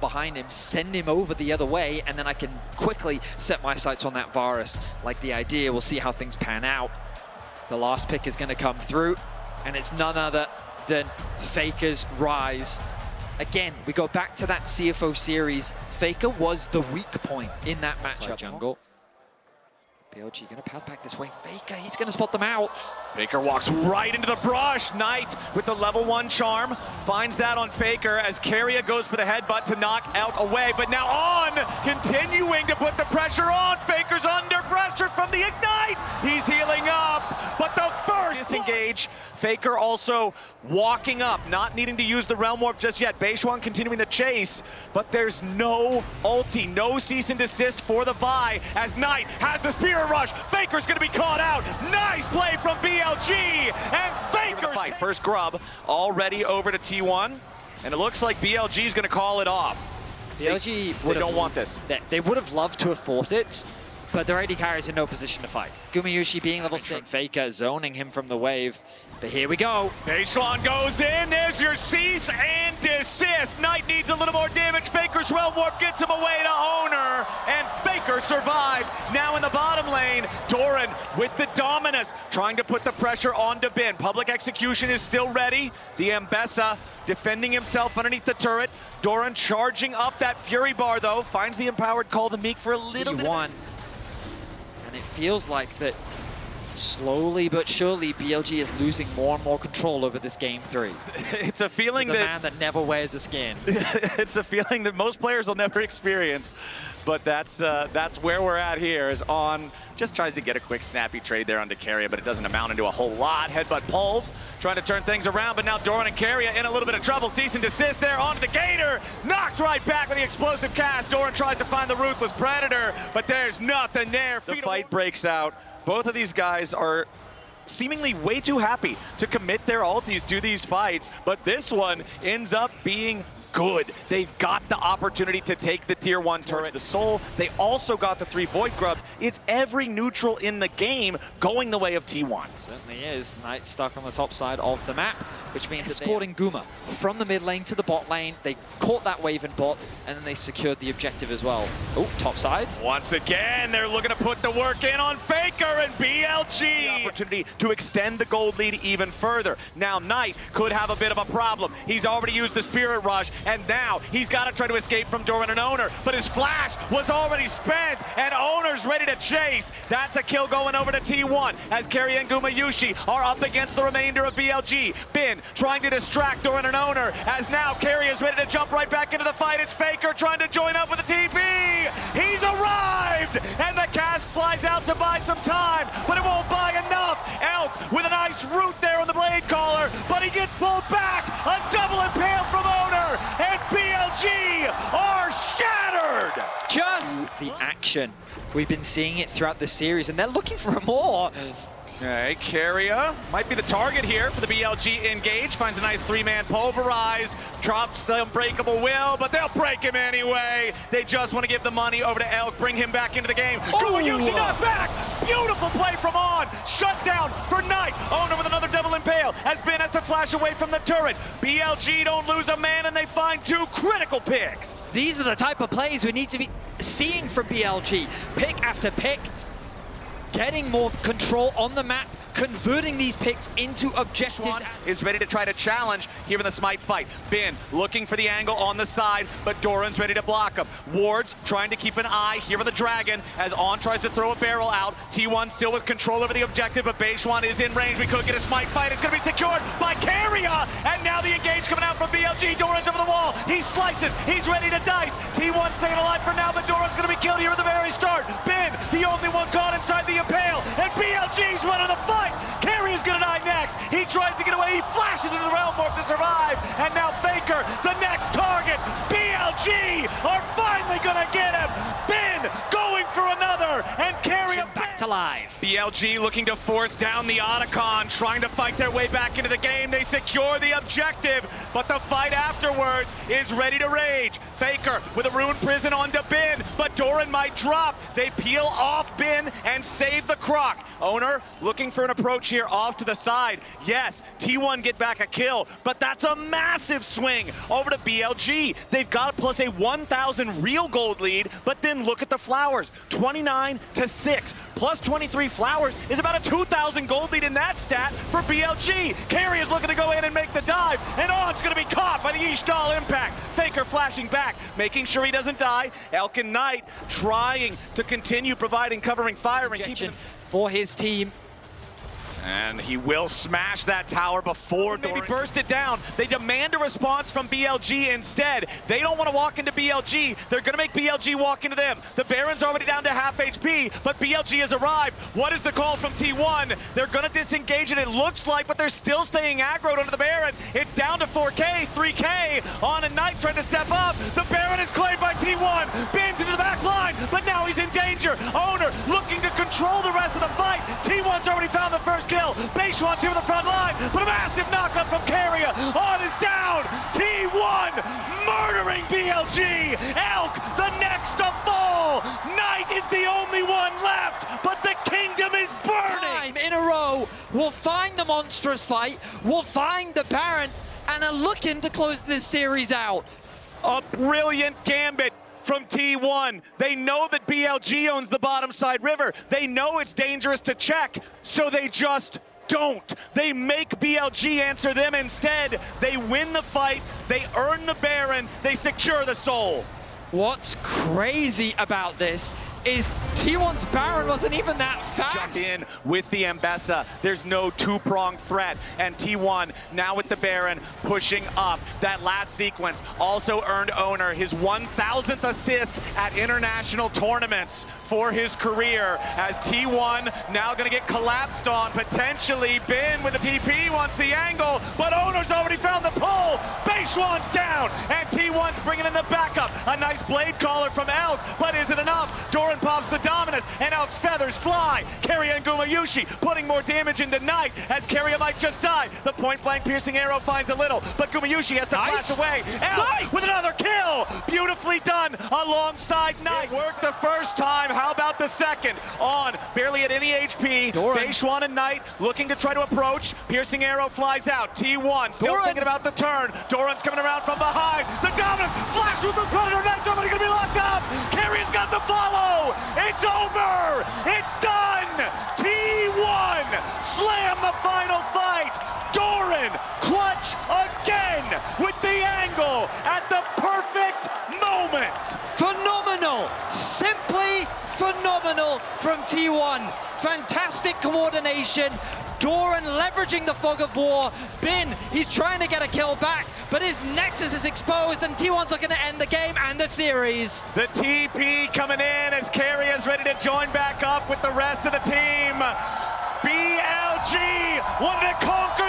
behind him, send him over the other way, and then I can quickly set my sights on that Varus. Like the idea, we'll see how things pan out. The last pick is going to come through, and it's none other than Faker's Rise. Again, we go back to that CFO series. Faker was the weak point in that matchup. Jungle. BLG gonna path back this way. Faker, he's gonna spot them out. Faker walks right into the brush. Knight with the level 1 charm. Finds that on Faker as Keria goes for the headbutt to knock Elk away. But now On continuing to put the pressure on. Faker's under pressure from the Ignite. He's healing up, but the first disengage. Faker also walking up, not needing to use the Realm Warp just yet. Beishwan continuing the chase, but there's no ulti, no cease and desist for the Vi as Knight has the Spirit Rush. Faker's gonna be caught out. Nice play from BLG, and Faker's fight. First grub already over to T1, and it looks like BLG's gonna call it off. BLG they don't want this. They would have loved to have fought it, but their AD carry is in no position to fight. Gumayushi being level 6, Faker zoning him from the wave. But here we go. Beishwan goes in, there's your cease and desist. Knight needs a little more damage. Faker's Realm Warp gets him away to Owner, and Faker survives. Now in the bottom lane, Doran with the Dominus, trying to put the pressure on Bin. Public Execution is still ready. The Ambessa defending himself underneath the turret. Doran charging up that Fury Bar though, finds the Empowered Call the Meek for a little bit. And it feels like that slowly but surely BLG is losing more and more control over this game 3. It's a feeling the man that never wears a skin. It's a feeling that most players will never experience, but that's where we're at here. Is On just tries to get a quick snappy trade there onto Keria, but it doesn't amount into a whole lot. Headbutt Pulv trying to turn things around, but now Doran and Keria in a little bit of trouble. Cease and desist there onto the Gator, knocked right back with the explosive cast. Doran tries to find the Ruthless Predator, but there's nothing there. The fight breaks out. Both of these guys are seemingly way too happy to commit their ultis to these fights, but this one ends up being good. They've got the opportunity to take the tier 1 turret, the Soul. They also got the 3 Void Grubs. It's every neutral in the game going the way of T1. Certainly is. Knight stuck on the top side of the map, which means escorting Guma from the mid lane to the bot lane. They caught that wave in bot, and then they secured the objective as well. Oh, top side. Once again, they're looking to put the work in on Faker and BLG. The opportunity to extend the gold lead even further. Now Knight could have a bit of a problem. He's already used the Spirit Rush, and now he's got to try to escape from Doran and Owner, but his flash was already spent, and Owner's ready to chase. That's a kill going over to T1 as Keria and Gumayushi are up against the remainder of BLG. Bin trying to distract Doran and Owner as now Keria's ready to jump right back into the fight. It's Faker trying to join up with the TP. He's arrived, and the cast flies out to buy some time, but it won't buy enough. Elk with a nice root there on the Blade Caller, but he gets pulled back. A double impale from Owner, and BLG are shattered. Just the action. We've been seeing it throughout the series, and they're looking for more. Okay, Keria might be the target here for the BLG engage. Finds a nice 3-man pulverize, drops the Unbreakable Will, but they'll break him anyway. They just want to give the money over to Elk, bring him back into the game. Gumayushi not back! Beautiful play from On. Shut down for Knight. Owner with another double impale as Ben has to flash away from the turret. BLG don't lose a man, and they find 2 critical picks. These are the type of plays we need to be seeing from BLG. Pick after pick. Getting more control on the map, converting these picks into objectives. Is ready to try to challenge here in the Smite fight. Bin looking for the angle on the side, but Doran's ready to block him. Ward's trying to keep an eye here on the Dragon as On tries to throw a barrel out. T1 still with control over the objective, but Beishwan is in range. We could get a Smite fight. It's going to be secured by Keria, and now the engage coming out from BLG. Doran's over the wall. He slices. He's ready to dice. T1 staying alive for now, but Doran's going to be killed here at the very start. Bin, the only one caught inside the impale, and BLG's running the fight. Keria's gonna die next. He tries to get away. He flashes into the Realm Warp to survive. And now Faker, the next target. BLG are finally gonna get him. Bin going for another, and Keria back to life. BLG looking to force down the Otacon, trying to fight their way back into the game. They secure the objective, but the fight afterwards is ready to rage. Faker with a Ruined Prison onto Bin, but Doran might drop. They peel off Bin and save the Croc. Owner looking for an approach here off to the side. Yes, T1 get back a kill, but that's a massive swing over to BLG. They've got plus a 1,000 real gold lead, but then look at the flowers, 29-6. Plus 23 flowers is about a 2,000 gold lead in that stat for BLG. Carry is looking to go in and make the dive, and On's going to be caught by the Yshdal impact. Faker flashing back, making sure he doesn't die. Elk and Knight trying to continue providing covering fire and keeping for his team. And he will smash that tower before maybe burst it down. They demand a response from BLG instead. They don't want to walk into BLG. They're going to make BLG walk into them. The Baron's already down to half HP, but BLG has arrived. What is the call from T1? They're going to disengage it, it looks like, but they're still staying aggroed onto the Baron. It's down to 4K, 3K on a Knight trying to step up. The Baron is claimed by T1. Bins into the back line, but now he's in danger. Owner looking to control the rest of the fight. T1's already found the first kill. Beishwan's here with the front line, but a massive knockup from Carrier. On is down. T1 murdering BLG. Elk, the next to fall. Knight is the only one left, but the kingdom is burning. Time in a row, we'll find the monstrous fight, we'll find the Baron, and are looking to close this series out. A brilliant gambit from T1. They know that BLG owns the bottom side river. They know it's dangerous to check, so they just don't. They make BLG answer them instead. They win the fight, they earn the Baron, they secure the soul. What's crazy about this is T1's Baron wasn't even that fast. Jump in with the Ambessa. There's no two-pronged threat. And T1 now with the Baron pushing up. That last sequence also earned Owner his 1,000th assist at international tournaments for his career, as T1 now gonna get collapsed on. Potentially Bin with the TP wants the angle, but Owner's already found the pull. Beishwan's down, and T1's bringing in the backup. A nice blade caller from Elk, but is it enough? Doran pops the dominus, and Elk's feathers fly. Carrier and Gumayushi putting more damage into Knight, as Carrier might just die. The point-blank piercing arrow finds a little, but Gumayushi has to flash away. Elk with another kill! Beautifully done alongside Knight. It worked the first time, how about the second? On, barely at any HP. Beishwan and Knight looking to try to approach. Piercing arrow flies out. T1 still thinking about the turn. Doran's coming around from behind. The dominus flash with the Predator. Now somebody's gonna be locked up. Carrier's got the follow. It's over. It's done. T1 slam the final fight. Doran clutch again with the angle at the perfect moment. Phenomenal, simply phenomenal from T1. Fantastic coordination. Doran leveraging the fog of war. Bin, he's trying to get a kill back, but his nexus is exposed, and T1's looking to end the game and the series. The TP coming in as Carey is ready to join back up with the rest of the team. BLG wanted to conquer